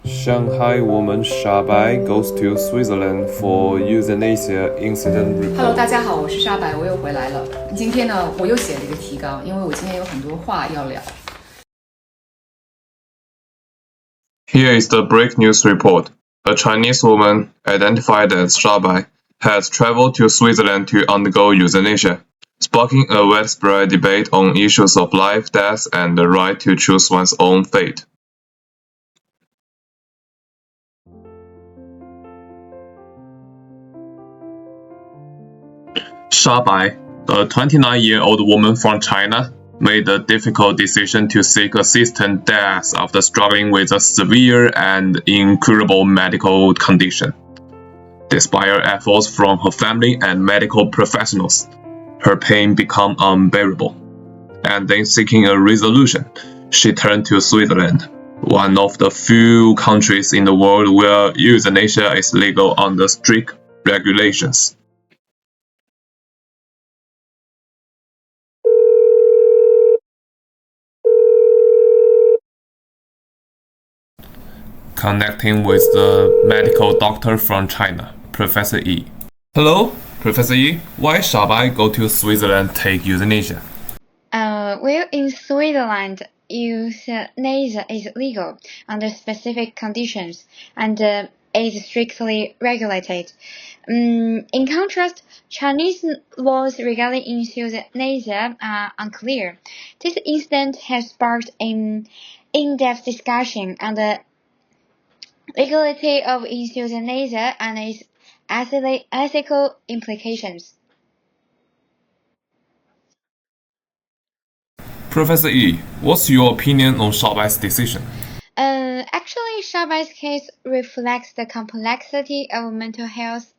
Shanghai Woman Goes to Switzerland for Euthanasia Incident Report. Hello，大家好，我是沙白，我又回来了。今天呢，我又写了一个提纲，因为我今天有很多话要聊。Here is the break news report. A Chinese woman, identified as Shabai, has traveled to Switzerland to undergo euthanasia, sparking a widespread debate on issues of life, death, and the right to choose one's own fate. Shabai, a 29-year-old woman from China, made the difficult decision to seek assistant death after struggling with a severe and incurable medical condition. Despite her efforts from her family and medical professionals, her pain became unbearable. And in seeking a resolution, she turned to Switzerland, one of the few countries in the world where euthanasia is legal under strict regulations. Connecting with the medical doctor from China, Professor Yi. Hello, Professor Yi. Why Shabai go to Switzerland take euthanasia? Well, in Switzerland, euthanasia is legal under specific conditions and is strictly regulated. In contrast, Chinese laws regarding euthanasia are unclear. This incident has sparked an in-depth discussion on the legality of euthanasia and its ethical implications. Professor Yi, what's your opinion on Shabai's decision? Actually, Shabai's case reflects the complexity of mental health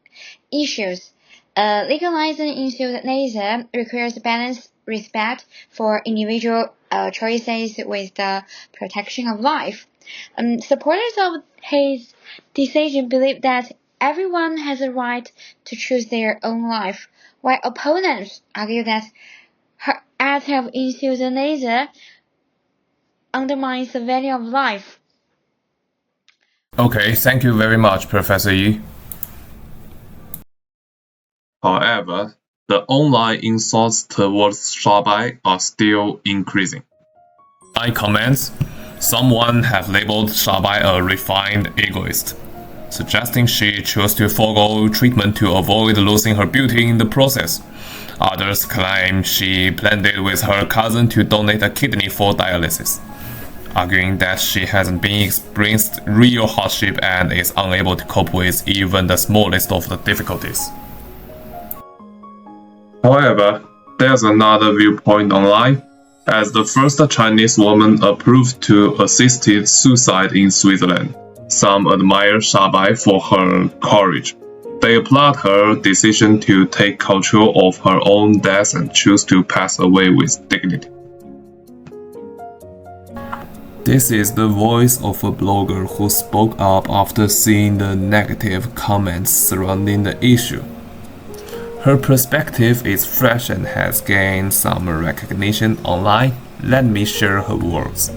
issues. Legalizing euthanasia requires balanced respect for individual choices with the protection of life. Supporters of his decision believe that everyone has a right to choose their own life, while opponents argue that her act of euthanasia undermines the value of life. Okay, thank you very much, Professor Yi. However, the online insults towards Shabai are still increasing. I comments. Someone have labeled Shabai a refined egoist, suggesting she chose to forego treatment to avoid losing her beauty in the process. Others claim she planned it with her cousin to donate a kidney for dialysis, arguing that she hasn't been experienced real hardship and is unable to cope with even the smallest of the difficulties. However, there's another viewpoint online. As the first Chinese woman approved to assisted suicide in Switzerland, some admire Shabai for her courage. They applaud her decision to take control of her own death and choose to pass away with dignity. This is the voice of a blogger who spoke up after seeing the negative comments surrounding the issue. Her perspective is fresh and has gained some recognition online. Let me share her words.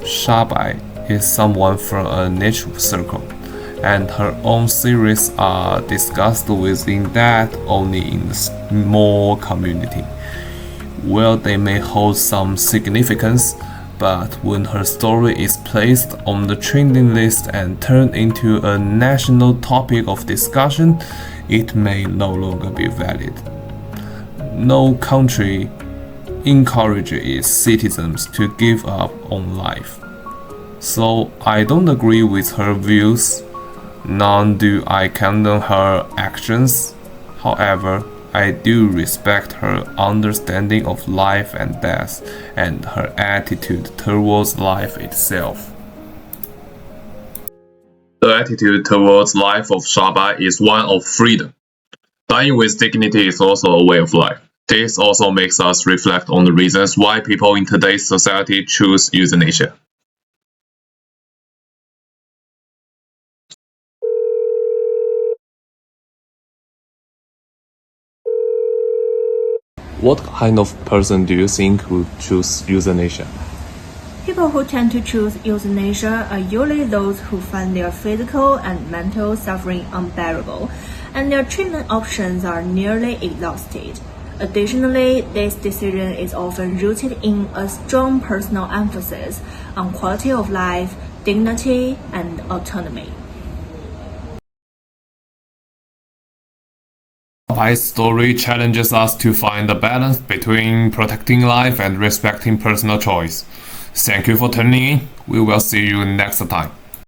Shabai is someone from a niche circle, and her own theories are discussed within that only in the small community, where they may hold some significance, but when her story is placed on the trending list and turned into a national topic of discussion, it may no longer be valid. No country encourages its citizens to give up on life. So I don't agree with her views, nor do I condone her actions. However, I do respect her understanding of life and death and her attitude towards life itself. The attitude towards life of Shabai is one of freedom. Dying with dignity is also a way of life. This also makes us reflect on the reasons why people in today's society choose euthanasia. What kind of person do you think would choose euthanasia? People who tend to choose euthanasia are usually those who find their physical and mental suffering unbearable, and their treatment options are nearly exhausted. Additionally, this decision is often rooted in a strong personal emphasis on quality of life, dignity, and autonomy. Shanghai's story challenges us to find a balance between protecting life and respecting personal choice. Thank you for tuning in. We will see you next time.